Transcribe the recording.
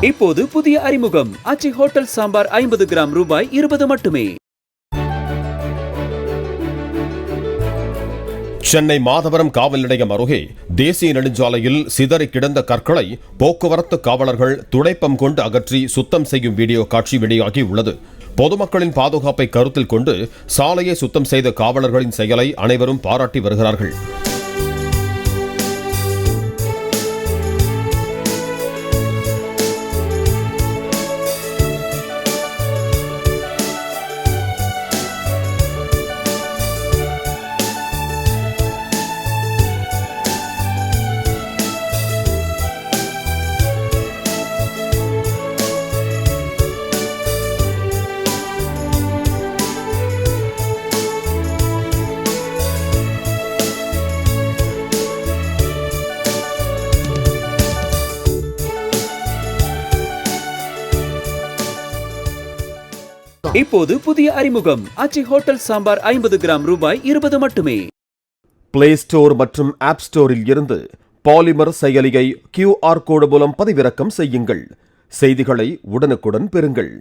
இப்போது புதிய அறிமுகம் ஆச்சி ஹோட்டல் சாம்பார் 50 கிராம் ரூபாய் 20 மட்டுமே. சென்னை மாதவரம் காவல் நிலையம் அருகே தேசிய நெடுஞ்சாலையில் சிதறி கிடந்த கற்களை போக்குவரத்து காவலர்கள் துடைப்பம் கொண்டு அகற்றி சுத்தம் செய்யும் வீடியோ காட்சி வெளியாகி உள்ளது. பொதுமக்களின் பாதுகாப்பை கருத்தில் கொண்டு சாலையை சுத்தம் செய்த காவலர்களின் செயலை அனைவரும் பாராட்டி வருகிறார்கள். இப்போது புதிய அறிமுகம் ஆச்சி ஹோட்டல் சாம்பார் 50 கிராம் ரூபாய் 20 மட்டுமே. பிளே ஸ்டோர் மற்றும் ஆப் ஸ்டோரில் இருந்து பாலிமர் செயலியை QR கோடு மூலம் பதிவிறக்கம் செய்யுங்கள். செய்திகளை உடனுக்குடன் பெறுங்கள்.